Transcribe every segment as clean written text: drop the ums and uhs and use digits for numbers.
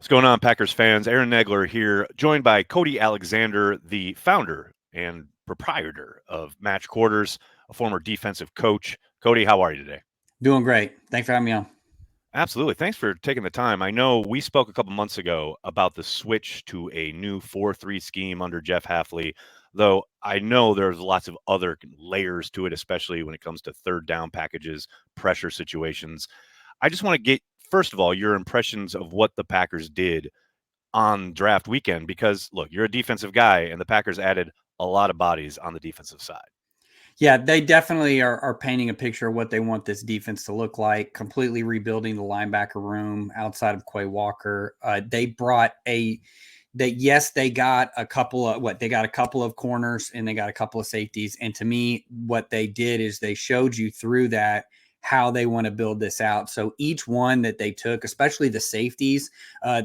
What's going on, Packers fans? Aaron Nagler here, joined by Cody Alexander, the founder and proprietor of Match Quarters, a former defensive coach. Cody, how are you today? Doing great. Thanks for having me on. Absolutely. Thanks for taking the time. I know we spoke a couple months ago about the switch to a new 4-3 scheme under Jeff Hafley, though I know there's lots of other layers to it, especially when it comes to third down packages, pressure situations. I just want to get, first of all, your impressions of what the Packers did on draft weekend, because look, you're a defensive guy and the Packers added a lot of bodies on the defensive side. Yeah, they definitely are painting a picture of what they want this defense to look like, completely rebuilding the linebacker room outside of Quay Walker. They brought they got a couple of corners and they got a couple of safeties. And to me, what they did is they showed you through that how they want to build this out. So each one that they took, especially the safeties,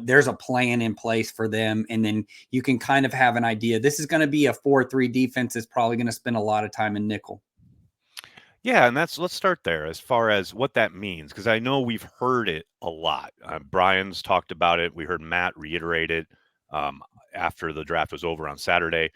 there's a plan in place for them. And then you can kind of have an idea. This is going to be a 4-3 defense that's probably going to spend a lot of time in nickel. Yeah, and let's start there as far as what that means, because I know we've heard it a lot. Brian's talked about it. We heard Matt reiterate it after the draft was over on Saturday.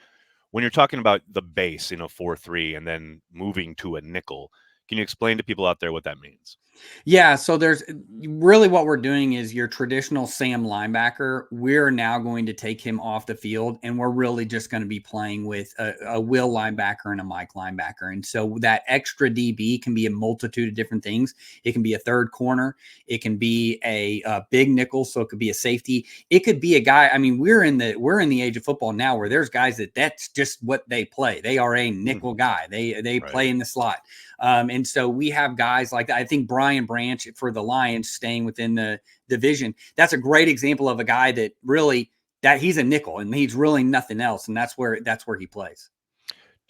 When you're talking about the base in a 4-3 and then moving to a nickel, can you explain to people out there what that means? Yeah, so there's really what we're doing is your traditional Sam linebacker. We're now going to take him off the field, and we're really just going to be playing with a Will linebacker and a Mike linebacker. And so that extra DB can be a multitude of different things. It can be a third corner. It can be a big nickel, so it could be a safety. It could be a guy. I mean, we're in the age of football now where there's guys that's just what they play. They are a nickel guy. They Right. play in the slot. And so we have guys like that. I think Brian Branch for the Lions staying within the division. That's a great example of a guy that really that he's a nickel and he's really nothing else. And that's where he plays.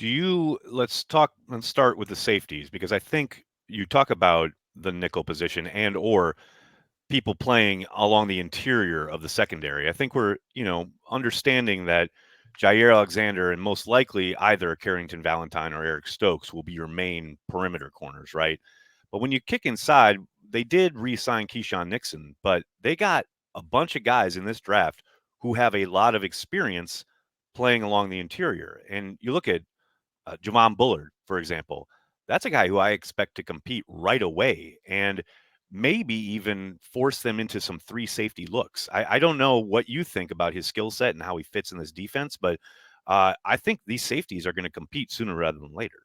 Let's start with the safeties, because I think you talk about the nickel position and or people playing along the interior of the secondary. I think we're, understanding that Jair Alexander and most likely either Carrington Valentine or Eric Stokes will be your main perimeter corners, right? But when you kick inside, they did re-sign Keyshawn Nixon, but they got a bunch of guys in this draft who have a lot of experience playing along the interior. And you look at Javon Bullard, for example. That's a guy who I expect to compete right away and maybe even force them into some three safety looks. I don't know what you think about his skill set and how he fits in this defense, but I think these safeties are going to compete sooner rather than later.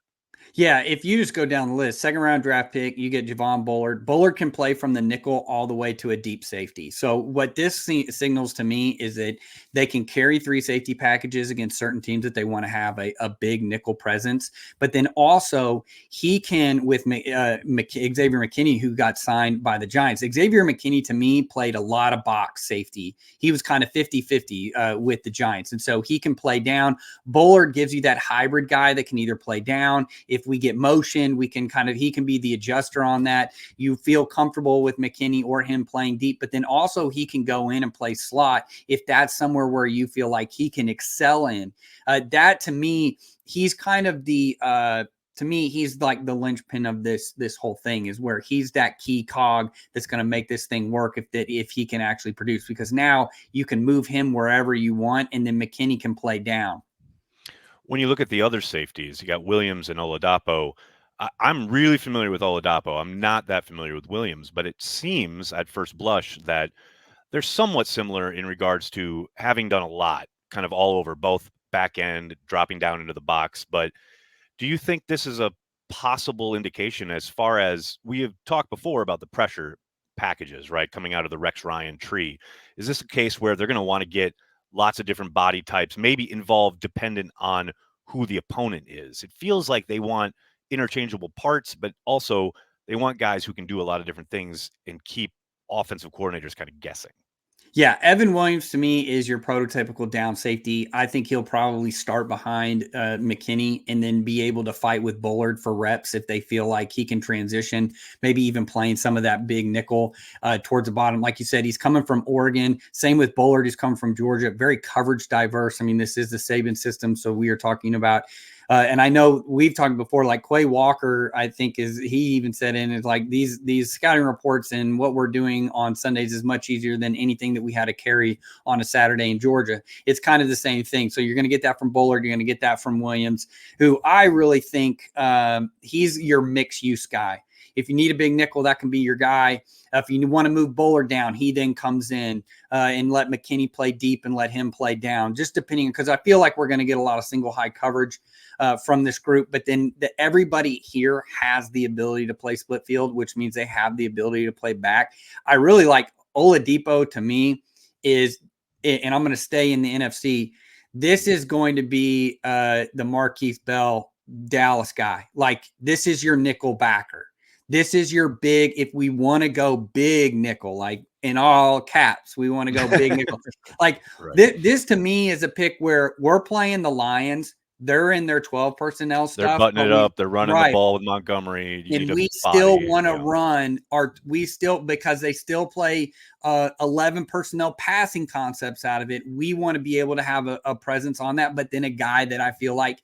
Yeah, if you just go down the list, second round draft pick, you get Javon Bullard. Bullard can play from the nickel all the way to a deep safety. So what this signals to me is that they can carry three safety packages against certain teams that they want to have a big nickel presence. But then also he can with Xavier McKinney, who got signed by the Giants. Xavier McKinney to me played a lot of box safety. He was kind of 50-50 with the Giants. And so he can play down. Bullard gives you that hybrid guy that can either play down. If we get motion, he can be the adjuster on that. You feel comfortable with McKinney or him playing deep, but then also he can go in and play slot if that's somewhere where you feel like he can excel in. That to me, he's kind of he's like the linchpin of this whole thing, is where he's that key cog that's going to make this thing work if he can actually produce, because now you can move him wherever you want, and then McKinney can play down. When you look at the other safeties, you got Williams and Oladapo. I'm really familiar with Oladapo. I'm not that familiar with Williams, but it seems at first blush that they're somewhat similar in regards to having done a lot, kind of all over, both back end, dropping down into the box. But do you think this is a possible indication, as far as we have talked before about the pressure packages, right, coming out of the Rex Ryan tree? Is this a case where they're going to want to get lots of different body types, maybe involved dependent on who the opponent is? It feels like they want interchangeable parts, but also they want guys who can do a lot of different things and keep offensive coordinators kind of guessing. Yeah, Evan Williams to me is your prototypical down safety. I think he'll probably start behind McKinney and then be able to fight with Bullard for reps if they feel like he can transition, maybe even playing some of that big nickel towards the bottom. Like you said, he's coming from Oregon. Same with Bullard. He's coming from Georgia. Very coverage diverse. I mean, this is the Saban system, so we are talking about And I know we've talked before, like Quay Walker, I think he even said in is like these scouting reports and what we're doing on Sundays is much easier than anything that we had to carry on a Saturday in Georgia. It's kind of the same thing. So you're going to get that from Bullard. You're going to get that from Williams, who I really think he's your mixed use guy. If you need a big nickel, that can be your guy. If you want to move Bullard down, he then comes in and let McKinney play deep and let him play down, just depending, because I feel like we're going to get a lot of single high coverage from this group. But then everybody here has the ability to play split field, which means they have the ability to play back. I really like Oladipo. To me is, and I'm going to stay in the NFC, this is going to be the Marquise Bell Dallas guy. Like, this is your nickel backer. This is your big, if we want to go big nickel, like in all caps, we want to go big nickel. Like Right. this to me is a pick where we're playing the Lions. They're in their 12 personnel stuff. They're buttoning it up. They're running the ball with Montgomery. You And need a we still body, want to run because they still play 11 personnel passing concepts out of it. We want to be able to have a presence on that, but then a guy that I feel like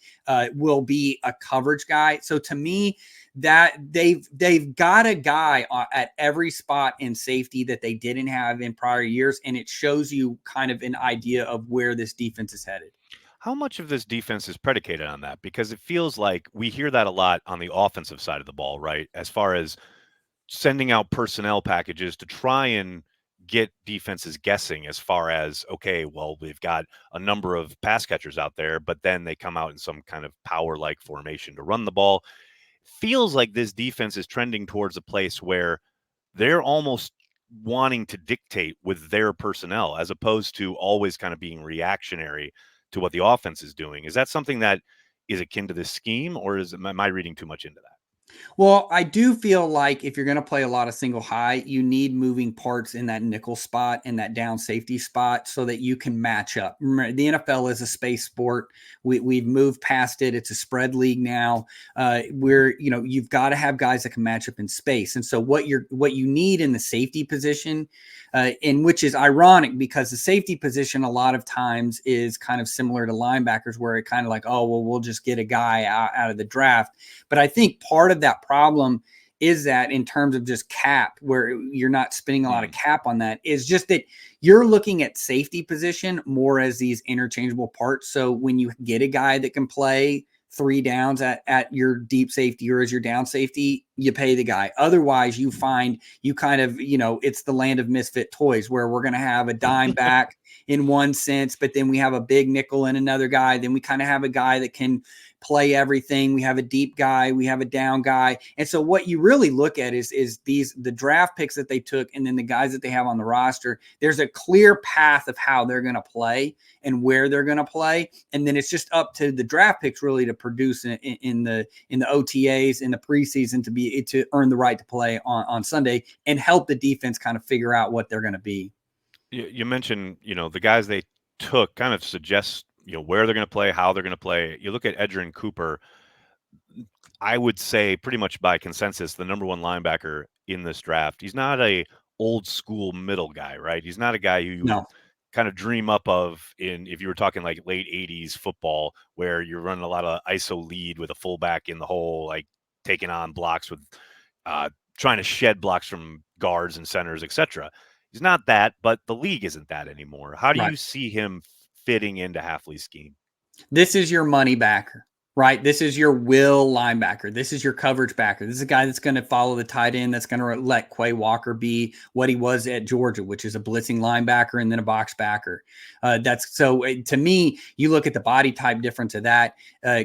will be a coverage guy. So to me, that they've got a guy at every spot in safety that they didn't have in prior years, and it shows you kind of an idea of where this defense is headed. How much of this defense is predicated on that? Because it feels like we hear that a lot on the offensive side of the ball, right? As far as sending out personnel packages to try and get defenses guessing as far as, okay, well, we've got a number of pass catchers out there, but then they come out in some kind of power-like formation to run the ball. Feels like this defense is trending towards a place where they're almost wanting to dictate with their personnel as opposed to always kind of being reactionary to what the offense is doing. Is that something that is akin to this scheme, or am I reading too much into that? Well, I do feel like if you're going to play a lot of single high, you need moving parts in that nickel spot and that down safety spot so that you can match up. Remember, the NFL is a space sport. We've moved past it. It's a spread league now. You've got to have guys that can match up in space. And so what you need in the safety position, in which is ironic because the safety position a lot of times is kind of similar to linebackers, where it kind of like, oh, well, we'll just get a guy out of the draft. But I think part of that problem is that in terms of just cap, where you're not spending a lot of cap on that, is just that you're looking at safety position more as these interchangeable parts. So when you get a guy that can play 3 downs at your deep safety or as your down safety, you pay the guy. Otherwise, you find you kind of, it's the land of misfit toys where we're going to have a dime back in one sense, but then we have a big nickel and another guy. Then we kind of have a guy that can play everything. We have a deep guy, we have a down guy. And so what you really look at is the draft picks that they took and then the guys that they have on the roster. There's a clear path of how they're going to play and where they're going to play. And then it's just up to the draft picks really to produce in the OTAs in the preseason to earn the right to play on Sunday and help the defense kind of figure out what they're going to be. You mentioned, the guys they took kind of suggests, where they're going to play, how they're going to play. You look at Edan Cooper, I would say pretty much by consensus, the number one linebacker in this draft. He's not a old school middle guy, right? He's not a guy who you would kind of dream up of if you were talking like late 80s football, where you're running a lot of ISO lead with a fullback in the hole, like taking on blocks with trying to shed blocks from guards and centers, etc. He's not that, but the league isn't that anymore. How do you see him fitting into Hafley's scheme? This is your money backer, right? This is your will linebacker. This is your coverage backer. This is a guy that's going to follow the tight end, that's going to let Quay Walker be what he was at Georgia, which is a blitzing linebacker and then a box backer. To me, you look at the body type difference of that.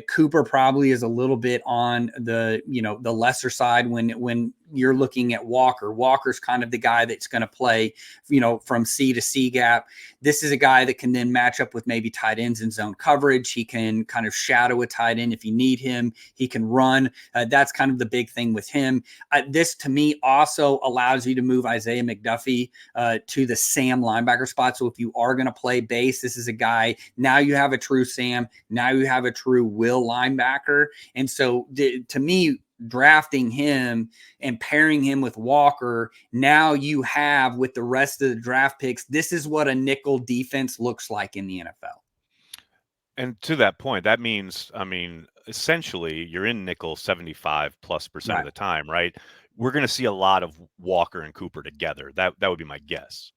Cooper probably is a little bit on the lesser side when you're looking at Walker. Walker's kind of the guy that's going to play, from C to C gap. This is a guy that can then match up with maybe tight ends in zone coverage. He can kind of shadow a tight end if you need him. He can run. That's kind of the big thing with him. This, to me, also allows you to move Isaiah McDuffie to the Sam linebacker spot. So if you are going to play base, this is a guy. Now you have a true Sam. Now you have a true will linebacker. And so to me, drafting him and pairing him with Walker, now you have, with the rest of the draft picks, this is what a nickel defense looks like in the NFL. And to that point, that means, essentially you're in nickel 75+% of Right. the time, right? We're going to see a lot of Walker and Cooper together. That would be my guess.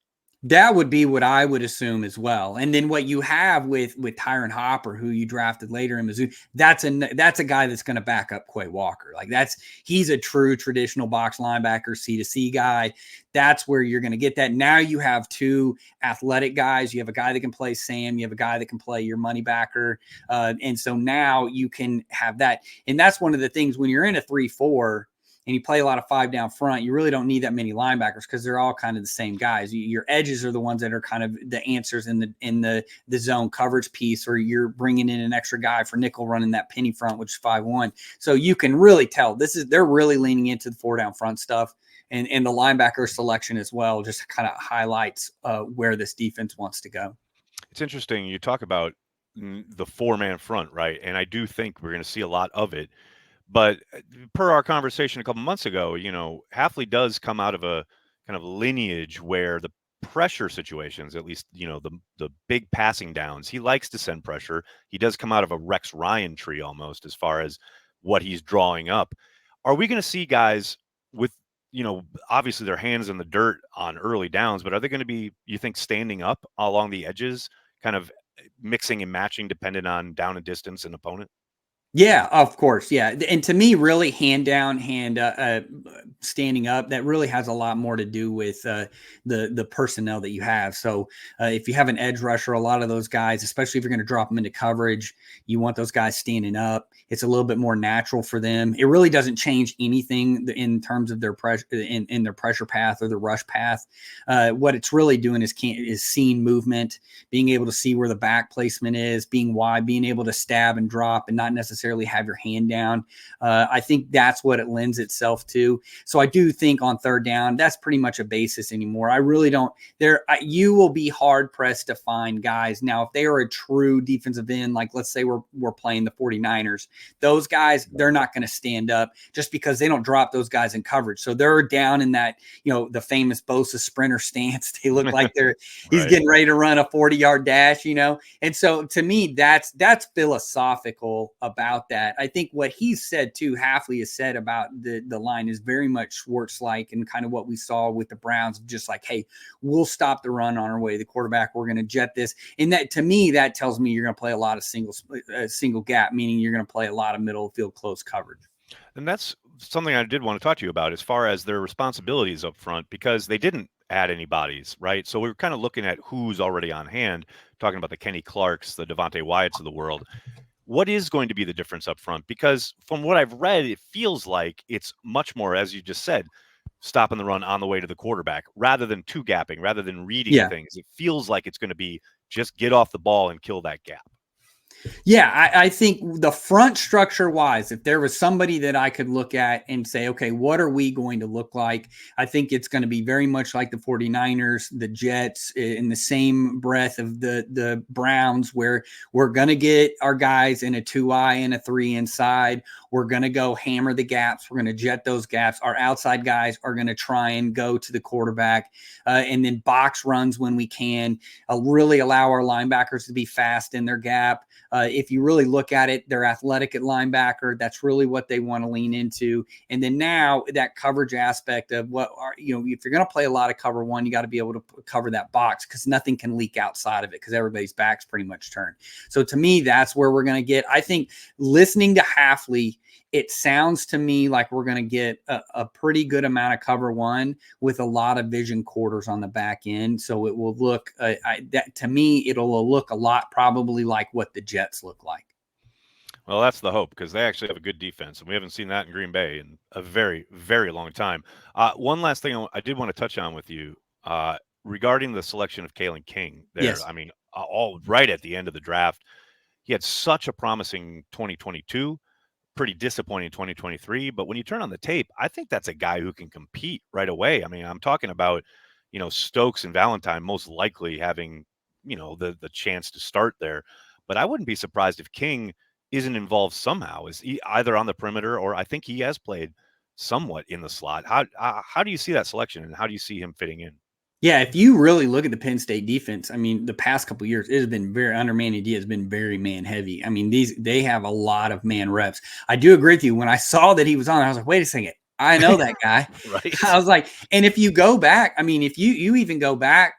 That would be what I would assume as well. And then what you have with Tyron Hopper, who you drafted later in Mizzou, that's a guy that's going to back up Quay Walker. Like he's a true traditional box linebacker, C to C guy. That's where you're going to get that. Now you have two athletic guys. You have a guy that can play Sam. You have a guy that can play your money backer. And so now you can have that. And that's one of the things when you're in a 3-4 and you play a lot of 5 down front, you really don't need that many linebackers because they're all kind of the same guys. Your edges are the ones that are kind of the answers in the zone coverage piece, or you're bringing in an extra guy for nickel running that penny front, which is 5-1. So you can really tell they're really leaning into the 4 down front stuff. And the linebacker selection as well just kind of highlights where this defense wants to go. It's interesting. You talk about the 4-man front, right? And I do think we're going to see a lot of it. But per our conversation a couple months ago, Hafley does come out of a kind of lineage where the pressure situations, at least, the big passing downs, he likes to send pressure. He does come out of a Rex Ryan tree almost as far as what he's drawing up. Are we going to see guys with, obviously their hands in the dirt on early downs, but are they going to be, you think, standing up along the edges, kind of mixing and matching depending on down and distance and opponent? Yeah, of course. Yeah. And to me, really hand down, standing up, that really has a lot more to do with the personnel that you have. So if you have an edge rusher, a lot of those guys, especially if you're going to drop them into coverage, you want those guys standing up. It's a little bit more natural for them. It really doesn't change anything in terms of their pressure in their pressure path or the rush path. What it's really doing is seeing movement, being able to see where the back placement is, being wide, being able to stab and drop and not necessarily have your hand down. I think that's what it lends itself to. So I do think on 3rd down, that's pretty much a basis anymore. I really don't you will be hard pressed to find guys. Now, if they are a true defensive end, like let's say we're playing the 49ers, those guys, they're not going to stand up just because they don't drop those guys in coverage. So they're down in that, the famous Bosa sprinter stance. They look like he's getting ready to run a 40-yard dash, And so to me, that's philosophical about that. I think what he's said too, Hafley has said about the line is very much Schwartz-like and kind of what we saw with the Browns, just like, hey, we'll stop the run on our way to the quarterback. We're going to jet this. And that, to me, that tells me you're going to play a lot of single gap, meaning you're going to play a lot of middle field close coverage. And that's something I did want to talk to you about as far as their responsibilities up front, because they didn't add any bodies, right? So we were kind of looking at who's already on hand, talking about the Kenny Clarks, the Devontae Wyatts of the world. What is going to be the difference up front? Because from what I've read, it feels like it's much more, as you just said, stopping the run on the way to the quarterback rather than two gapping, rather than reading things. It feels like it's going to be just get off the ball and kill that gap. Yeah, I think the front structure wise, if there was somebody that I could look at and say, okay, what are we going to look like? I think it's going to be very much like the 49ers, the Jets, in the same breath of the Browns, where we're going to get our guys in a 2-eye and a 3 inside. We're going to go hammer the gaps. We're going to jet those gaps. Our outside guys are going to try and go to the quarterback and then box runs when we can, really allow our linebackers to be fast in their gap. If you really look at it, they're athletic at linebacker. That's really what they want to lean into. And then now that coverage aspect of if you're going to play a lot of cover one, you got to be able to cover that box because nothing can leak outside of it because everybody's back's pretty much turned. So to me, that's where we're going to get. I think listening to Hafley, it sounds to me like we're going to get a pretty good amount of cover one with a lot of vision quarters on the back end. So it will look, to me, it'll look a lot probably like what the Jets look like. Well, that's the hope because they actually have a good defense, and we haven't seen that in Green Bay in a very, very long time. One last thing I did want to touch on with you regarding the selection of Kalen King there. Yes. I mean, all right at the end of the draft, he had such a promising 2022. Pretty disappointing 2023, but when you turn on the tape, I think that's a guy who can compete right away. I mean, I'm talking about, Stokes and Valentine most likely having, the chance to start there, but I wouldn't be surprised if King isn't involved somehow. Is he either on the perimeter or I think he has played somewhat in the slot. How do you see that selection and how do you see him fitting in? Yeah, if you really look at the Penn State defense, I mean, the past couple of years, it has been very under Manny Diaz has been very man heavy. I mean, they have a lot of man reps. I do agree with you. When I saw that he was on, I was like, wait a second, I know that guy. Right. I was like, and if you go back, I mean, if you even go back,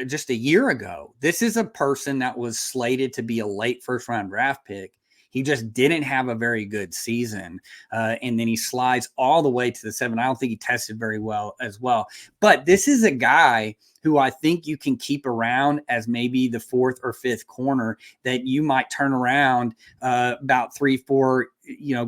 just a year ago, this is a person that was slated to be a late first round draft pick. He just didn't have a very good season. And then he slides all the way to the 7. I don't think he tested very well as well. But this is a guy who I think you can keep around as maybe the 4th or 5th corner that you might turn around about 3-4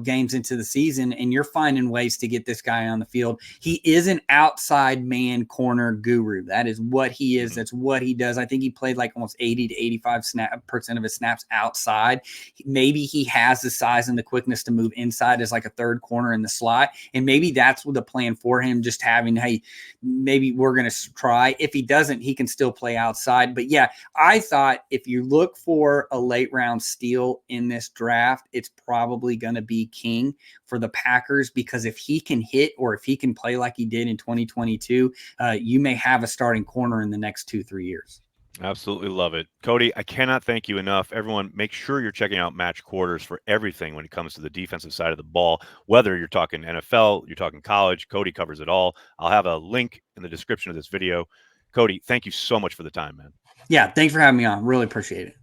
games into the season, and you're finding ways to get this guy on the field. He is an outside man corner guru. That is what he is. That's what he does. I think he played like almost 80 to 85% of his snaps outside. Maybe he has the size and the quickness to move inside as like a 3rd corner in the slot, and maybe that's what the plan for him, just having, hey, maybe we're going to try. If he doesn't, he can still play outside. But yeah, I thought if you look for a late round steal in this draft, it's probably going to be King for the Packers, because if he can hit or if he can play like he did in 2022, you may have a starting corner in the next 2-3 years. Absolutely love it. Cody, I cannot thank you enough. Everyone, make sure you're checking out Match Quarters for everything when it comes to the defensive side of the ball, whether you're talking NFL, you're talking college. Cody covers it all. I'll have a link in the description of this video. Cody, thank you so much for the time, man. Yeah, thanks for having me on. Really appreciate it.